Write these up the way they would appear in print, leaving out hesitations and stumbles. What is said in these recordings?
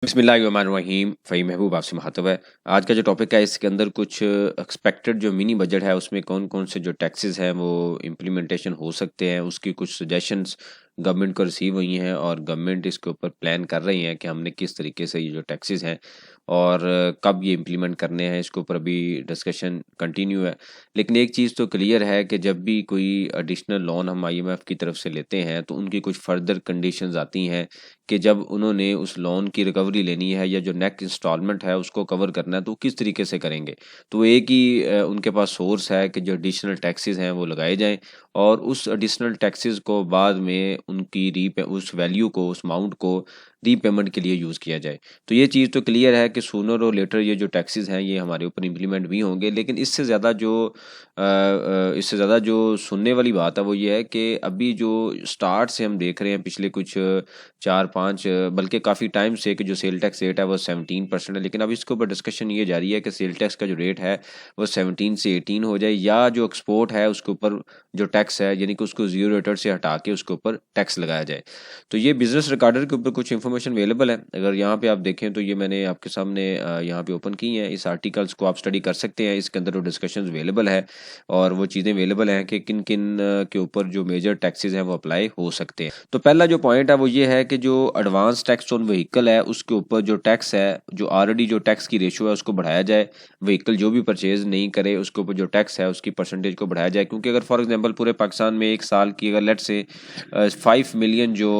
बिस्मिल्लाहिर्रहमानिर्रहीम। फ़हीम महबूब आपसे मुखातब है। आज का जो टॉपिक है इसके अंदर कुछ एक्सपेक्टेड जो मिनी बजट है उसमें कौन-कौन से जो टैक्सेस हैं वो इम्प्लीमेंटेशन हो सकते हैं, उसकी कुछ सजेशंस गवर्नमेंट को रिसीव हुई हैं और गवर्नमेंट इसके ऊपर प्लान कर रही है कि हमने किस तरीके से ये जो टैक्सेस हैं और कब ये इम्प्लीमेंट करने हैं, इसके ऊपर अभी डिस्कशन कंटिन्यू है। लेकिन एक चीज़ तो क्लियर है कि जब भी कोई एडिशनल लोन हम आईएमएफ की तरफ से लेते हैं तो उनकी कुछ फर्दर कंडीशंस आती हैं कि जब उन्होंने उस लोन की रिकवरी लेनी है या जो नेक्स्ट इंस्टॉलमेंट है उसको कवर करना है तो किस तरीके से करेंगे। तो एक ही उनके पास सोर्स है कि जो एडिशनल टैक्सेस हैं वो लगाए जाएँ और उस एडिशनल टैक्सेस को बाद में उनकी रीपे उस वैल्यू को, उस अमाउंट को रीपेमेंट के लिए यूज़ किया जाए। तो ये चीज़ तो क्लियर है कि सूनर और लेटर ये जो टैक्सेस हैं ये हमारे ऊपर इम्प्लीमेंट भी होंगे। लेकिन इससे ज़्यादा जो सुनने वाली बात है वो ये है कि अभी जो स्टार्ट से हम देख रहे हैं पिछले कुछ 4-5 बल्कि काफ़ी टाइम से कि जो सेल टैक्स रेट है वो 17% है। लेकिन अब इसके ऊपर डिस्कशन ये जारी है कि सेल टैक्स का जो रेट है वो 17 से 18 हो जाए या जो एक्सपोर्ट है उसके ऊपर जो टैक्स है यानी कि उसको ज़ीरो रेट से हटा के उसके ऊपर टैक्स लगाया जाए। तो ये बिज़नेस रिकॉर्डर के ऊपर कुछ इन्फॉर्मेशन अवेलेबल है। अगर यहाँ पे आप देखें तो ये मैंने आपके सामने यहाँ पे ओपन की हैं। इस आर्टिकल्स को आप स्टडी कर सकते हैं। इसके अंदर जो डिस्कशंस अवेलेबल है और वो चीज़ें अवेलेबल हैं कि किन-किन के ऊपर जो मेजर टैक्सेस हैं वो अप्लाई हो सकते हैं। तो पहला जो पॉइंट है वो ये है कि जो एडवांस टैक्स ऑन व्हीकल है उसके ऊपर जो टैक्स है, जो ऑलरेडी जो टैक्स की रेशियो है उसको बढ़ाया जाए। व्हीकल जो भी परचेज़ नहीं करे उसके ऊपर जो टैक्स है उसकी परसेंटेज को बढ़ाया जाए। क्योंकि अगर फॉर एग्ज़ाम्पल पूरे पाकिस्तान में 1 साल की अगर लेट्स से 5 मिलियन जो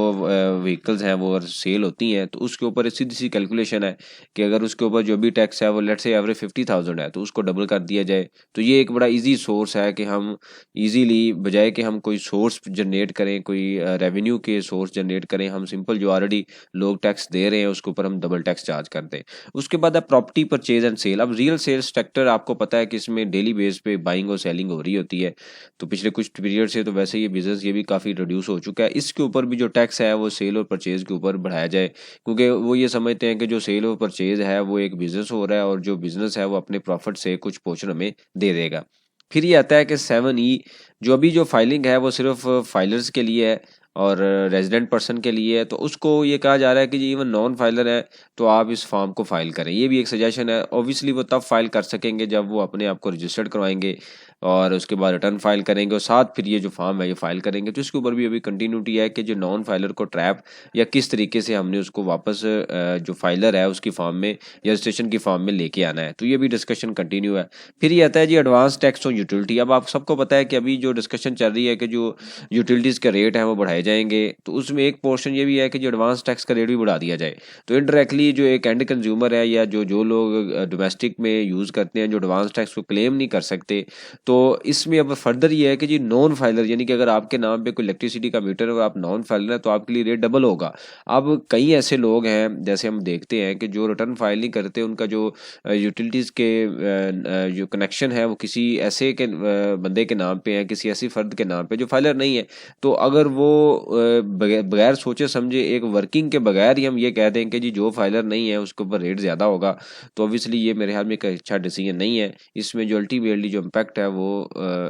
व्हीकल्स हैं वो सेल होती हैं तो उसके ऊपर एक सीधी-सी कैलकुलेशन है कि अगर उसके ऊपर जो भी टैक्स है वो लेट्स से एवरेज 50,000 है तो उसको डबल कर दिया जाए। तो ये एक बड़ा ईज़ी सोर्स है कि हम ईज़िली बजाए कि हम कोई सोर्स जनरेट करें, कोई रेवेन्यू के सोर्स जनरेट करें, हम सिंपल जो ऑलरेडी लोग टैक्स दे रहे हैं उसके ऊपर हम डबल टैक्स चार्ज कर दें। उसके बाद है प्रॉपर्टी परचेज़ एंड सेल। अब रियल सेल्स सेक्टर आपको पता है कि इसमें डेली बेस पे बाइंग और सेलिंग हो रही होती है। तो पिछले कुछ पीरियड से तो वैसे ये बिज़नेस ये भी काफ़ी रिड्यूस हो चुका है। इसके ऊपर भी जो टैक्स है वो सेल और परचेज़ के ऊपर बढ़ाया जाए क्योंकि वो ये समझते हैं कि जो सेल और परचेज़ है वो एक बिज़नेस हो रहा है और जो बिज़नेस है वो अपने प्रॉफ़िट से कुछ पोर्शन हमें दे देगा। फिर ये आता है कि 7 जो अभी जो फाइलिंग है वो सिर्फ़ फाइलर्स के लिए है और रेज़िडेंट पर्सन के लिए है, तो उसको ये कहा जा रहा है कि जी इवन नॉन फाइलर है, तो आप इस फ़ॉर्म को फ़ाइल करें। ये भी एक सजेशन है। ऑब्वियसली वो तब फ़ाइल कर सकेंगे जब वो अपने आप को रजिस्टर्ड करवाएँगे और उसके बाद रिटर्न फ़ाइल करेंगे और साथ फिर ये जो फ़ॉर्म है ये फ़ाइल करेंगे। तो इसके ऊपर भी अभी कंटिन्यूटी है कि जो नॉन फाइलर को ट्रैप या किस तरीके से हमने उसको वापस जो फाइलर है उसकी फ़ॉर्म में या रजिस्ट्रेशन की फ़ॉर्म में लेके आना है। तो ये भी डिस्कशन कंटिन्यू है। फिर ये आता है जी एडवांस टैक्स ऑन यूटिलिटी। अब आप सबको पता है कि अभी जो डिस्कशन चल रही है कि जो यूटिलिटीज़ के रेट हैं वो बढ़ाए जाएँगे, तो उसमें एक पोर्शन ये भी है कि जो एडवांस टैक्स का रेट भी बढ़ा दिया जाए। तो इनडायरेक्टली जो एक एंड कंज्यूमर है या जो लोग डोमेस्टिक में यूज़ करते हैं, जो एडवांस टैक्स को क्लेम नहीं कर सकते, तो इसमें अब फर्दर ये है कि जी नॉन फाइलर यानी कि अगर आपके नाम पे कोई इलेक्ट्रिसिटी का मीटर है और आप नॉन फाइलर हैं, तो आपके लिए रेट डबल होगा। अब कई ऐसे लोग हैं, जैसे हम देखते हैं कि जो रिटर्न फाइल नहीं करते, उनका जो यूटिलिटीज़ के जो कनेक्शन है वो किसी ऐसे के बंदे के नाम पे है, किसी ऐसी फ़र्द के नाम पे जो फाइलर नहीं है। तो अगर वो बगैर सोचे समझे एक वर्किंग के बगैर ही हम ये कह दें कि जी जो फाइलर नहीं है उसके ऊपर रेट ज़्यादा होगा, तो ऑब्वियसली ये मेरे ख़्याल में एक अच्छा डिसीजन नहीं है। इसमें जो अल्टीमेटली जो इम्पैक्ट है वो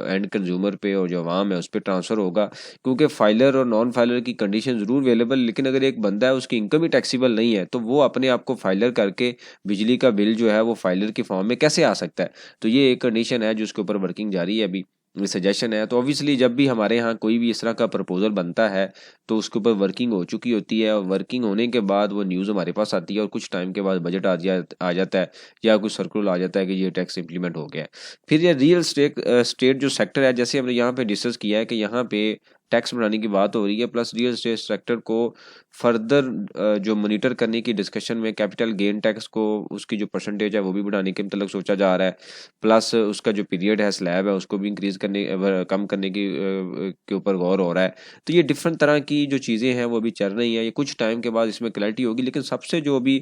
एंड कंज्यूमर पे और जो अवाम है उस पे ट्रांसफ़र होगा क्योंकि फाइलर और नॉन फाइलर की कंडीशन ज़रूर अवेलेबल, लेकिन अगर एक बंदा है उसकी इनकम ही टैक्सेबल नहीं है, तो वो अपने आप को फाइलर करके बिजली का बिल जो है वो फाइलर की फॉर्म में कैसे आ सकता है? तो ये एक कंडीशन है जिसके ऊपर वर्किंग जारी है अभी, सजेशन है। तो ऑब्वियसली जब भी हमारे यहाँ कोई भी इस तरह का प्रपोज़ल बनता है, तो उसके ऊपर वर्किंग हो चुकी होती है और वर्किंग होने के बाद वो न्यूज़ हमारे पास आती है और कुछ टाइम के बाद बजट आ जाता है या कुछ सर्कुलर आ जाता है कि ये टैक्स इम्प्लीमेंट हो गया है। फिर ये रियल स्टेट जो सेक्टर है, जैसे हमने यहाँ पे डिस्कस किया है कि यहाँ पे टैक्स बढ़ाने की बात हो रही है, प्लस रियल एस्टेट सेक्टर को फर्दर जो मॉनिटर करने की डिस्कशन में कैपिटल गेन टैक्स को उसकी जो परसेंटेज है वो भी बढ़ाने के मतलब सोचा जा रहा है। प्लस उसका जो पीरियड है स्लैब है उसको भी इंक्रीज़ करने कम करने की के ऊपर गौर हो रहा है। तो ये डिफरेंट तरह की जो चीज़ें हैं वो अभी चल रही हैं। ये कुछ टाइम के बाद इसमें क्लैरिटी होगी, लेकिन सबसे जो अभी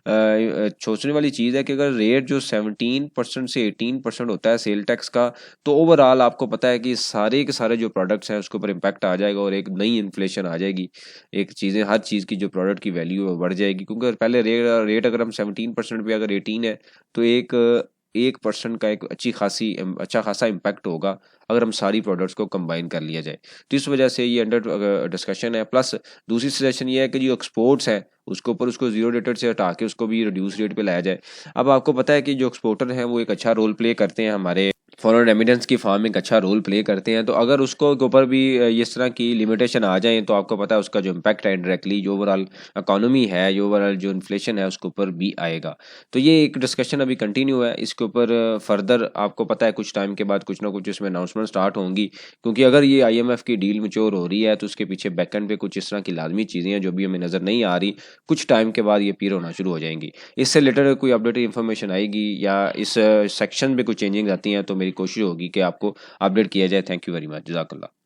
सोचने वाली चीज़ है कि अगर रेट जो 17% से 18% होता है सेल टैक्स का, तो ओवरऑल आपको पता है कि सारे के सारे जो प्रोडक्ट्स हैं उसके ऊपर इम्पैक्ट आ जाएगा और एक नई इन्फ्लेशन आ जाएगी। एक चीज़ें हर चीज़ की जो प्रोडक्ट की वैल्यू है वो बढ़ जाएगी क्योंकि अगर पहले रेट अगर हम 17% पे अगर 18 है, तो एक 1% का एक अच्छा खासा इम्पैक्ट होगा अगर हम सारी प्रोडक्ट्स को कंबाइन कर लिया जाए। तो इस वजह से ये अंडर डिस्कशन है। प्लस दूसरी सजेशन ये है कि जो एक्सपोर्ट्स हैं उसके ऊपर उसको जीरो रेटेड से हटा के उसको भी रिड्यूस रेट पे लाया जाए। अब आपको पता है कि जो एक्सपोर्टर हैं वो एक अच्छा रोल प्ले करते हैं, हमारे फॉरेन रेमिटेंस की फार्म एक अच्छा रोल प्ले करते हैं। तो अगर उसको के ऊपर भी इस तरह की लिमिटेशन आ जाए तो आपको पता है उसका जो इम्पैक्ट है डायरेक्टली जो ओवरऑल इकोनॉमी है, जो ओवरऑल जो इन्फ्लेशन है उसके ऊपर भी आएगा। तो ये एक डिस्कशन अभी कंटिन्यू है, इसके ऊपर फर्दर आपको पता है कुछ टाइम के बाद कुछ ना कुछ इसमें अनाउंसमेंट स्टार्ट होंगी, क्योंकि अगर ये IMF की डील मैच्योर हो रही है तो उसके पीछे बैकएंड पे कुछ इस तरह की लाजमी चीज़ें हैं जो भी हमें नज़र नहीं आ रही, कुछ टाइम के बाद ये पीर होना शुरू हो जाएंगी। इससे रिलेटेड कोई अपडेटेड इन्फॉर्मेशन आएगी या इस सेक्शन में कुछ चेंजिंग आती हैं तो मेरी कोशिश होगी कि आपको अपडेट किया जाए। थैंक यू वेरी मच, जज़ाकल्लाह।